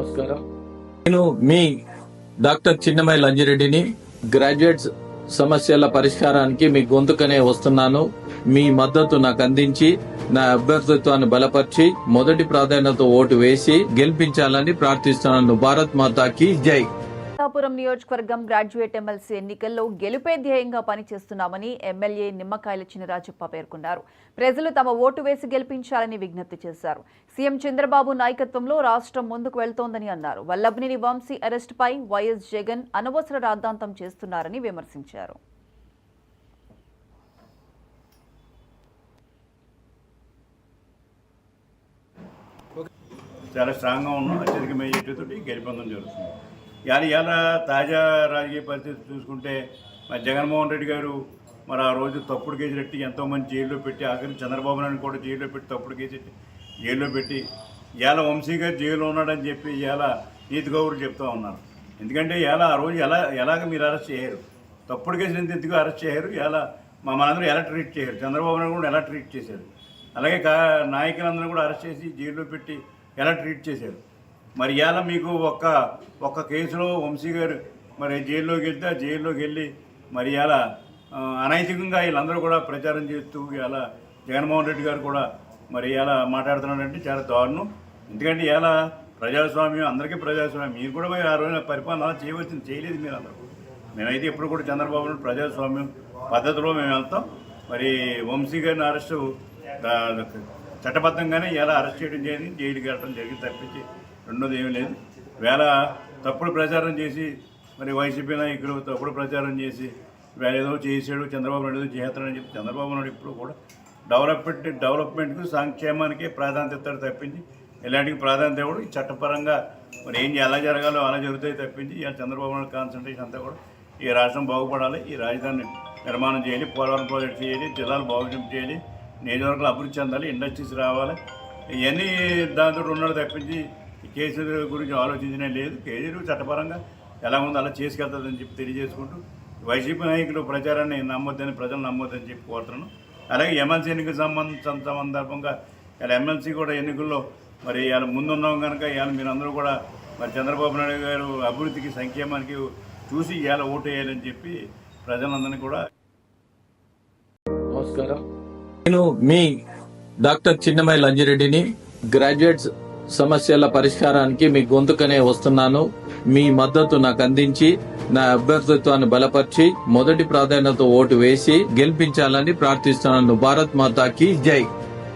నమస్కారం. నేను మీ doctor చిన్నమై లంజిరెడ్డిని. Graduates సమస్యల పరిష్కారానికి మీ గొంతుకనే వస్తున్నాను. మీ మద్దతు నాకు అందించి నా అభ్యర్థిత్వాన్ని బలపరిచి మొదటి ప్రాధాన్యత ఓటు వేసి గెలిపించాలని ప్రార్థిస్తున్నాను. భారత్ మాతాకి జై. పిఠాపురం నియోజకవర్గం గ్రాడ్యుయేట్ ఎమ్మెల్సీ ఎన్నికల్లో గెలుపే ధ్యేయంగా పనిచేస్తున్నామని ఎమ్మెల్యే నిమ్మకాయల చినరాజప్ప పేర్కొన్నారు. ప్రజలు తమ ఓటు వేసి గెలిపించాలని విజ్ఞప్తి చేశారు. సీఎం చంద్రబాబు నాయకత్వంలో రాష్ట్రం ముందుకు వెళ్తోందని అన్నారు. వల్లభనేని వంశీ అరెస్టుపై వైఎస్ జగన్ అనవసర రాద్ధాంతం చేస్తున్నారని విమర్శించారు. చాలా స్ట్రాంగ్గా ఉన్నాం. అత్యధిక మెజార్టీతో గెలిపొందడం జరుగుతుంది. ఇవాళ తాజా రాజకీయ పరిస్థితి చూసుకుంటే మరి జగన్మోహన్ రెడ్డి గారు మరి ఆ రోజు తప్పుడు కేసులు పెట్టి ఎంతోమంది జైల్లో పెట్టి ఆఖరి చంద్రబాబు నాయుడు కూడా జైల్లో పెట్టి తప్పుడు కేసు జైల్లో పెట్టి ఇవాళ వంశీ గారు జైల్లో ఉన్నాడని చెప్పి ఇవాళ నీతి గౌరవం చెప్తూ ఉన్నారు. ఎందుకంటే ఆ రోజు ఎలాగ మీరు అరెస్ట్ చేయరు, తప్పుడు కేసులు ఎందుకు అరెస్ట్ చేయరు, మనందరూ ఎలా ట్రీట్ చేయరు, చంద్రబాబు నాయుడు కూడా ఎలా ట్రీట్ చేశారు, అలాగే నాయకులందరూ కూడా అరెస్ట్ చేసి జైల్లో పెట్టి ఎలా ట్రీట్ చేశారు. మరి ఇవాళ మీకు ఒక్క కేసులో వంశీ గారు మరి జైల్లోకి వెళ్తే జైల్లోకి వెళ్ళి మరి ఇవాళ అనైతికంగా వీళ్ళందరూ కూడా ప్రచారం చేస్తూ ఇవాళ జగన్మోహన్ రెడ్డి గారు కూడా మరి ఇవాళ మాట్లాడుతున్నాడంటే చాలా దారుణం. ఎందుకంటే ఇవాళ ప్రజాస్వామ్యం, అందరికీ ప్రజాస్వామ్యం. మీరు కూడా ఆ రోజున పరిపాలన అలా చేయలేదు మీరు అందరూ. మేమైతే ఎప్పుడు కూడా చంద్రబాబు నాయుడు ప్రజాస్వామ్యం పద్ధతిలో మేము వెళ్తాం. మరి వంశీ గారిని అరెస్టు చట్టబద్ధంగానే ఇలా అరెస్ట్ చేయడం జరిగింది, జైలుకి వెళ్ళడం జరిగింది తప్పించి రెండోది ఏమీ లేదు. తప్పుడు ప్రచారం చేసి మరి వైసీపీ నాయకులు తప్పుడు ప్రచారం చేసి ఏదో చేసాడు, చంద్రబాబు నాయుడు ఏదో చేస్తాడని చెప్పి చంద్రబాబు నాయుడు ఇప్పుడు కూడా డెవలప్మెంట్కు సంక్షేమానికి ప్రాధాన్యత ఇస్తాడు తప్పించి ఇలాంటికి ప్రాధాన్యత ఇవ్వడు. ఈ చట్టపరంగా మరి ఎలా జరగాలో అలా జరుగుతాయి తప్పించి ఇలా చంద్రబాబు నాయుడు కాన్సన్ట్రేషన్ అంతా కూడా ఈ రాష్ట్రం బాగుపడాలి, ఈ రాజధాని నిర్మాణం చేయాలి, పోలవరం ప్రాజెక్ట్ చేయాలి, జిల్లాలు బాగుంపు చేయాలి, నియోజకవర్గాలు అభివృద్ధి చెందాలి, ఇండస్ట్రీస్ రావాలి. ఇవన్నీ దాంతో ఉన్నాడు తప్పించి ఈ కేసుల గురించి ఆలోచించనే లేదు. కేసులు చట్టపరంగా ఎలా ఉందో అలా చేసుకెళ్తుందని చెప్పి తెలియజేసుకుంటూ వైసీపీ నాయకులు ప్రచారాన్ని నమ్మొద్దని, ప్రజలు నమ్మొద్దని చెప్పి కోరుతున్నాను. అలాగే ఎమ్మెల్సీ ఎన్నికల సందర్భంగా ఇలా ఎమ్మెల్సీ కూడా ఎన్నికల్లో మరి ఇలా ముందున్నాం కనుక ఇవాళ మీరందరూ కూడా మరి చంద్రబాబు నాయుడు గారు అభివృద్ధికి, సంక్షేమానికి చూసి ఇవాళ ఓటు వేయాలని చెప్పి ప్రజలందరినీ కూడా. నమస్కారం. నేను మీ డాక్టర్ చిన్నమై లంజిరెడ్డిని. గ్రాడ్యుయేట్స్ సమస్యల పరిష్కారానికి మీ గొంతుకనే వస్తున్నాను. మీ మద్దతు నాకు అందించి నా అభ్యర్థిత్వాన్ని బలపరిచి మొదటి ప్రాధాన్యత ఓటు వేసి గెలిపించాలని ప్రార్థిస్తున్నాను. భారత్ మాతాకి జై.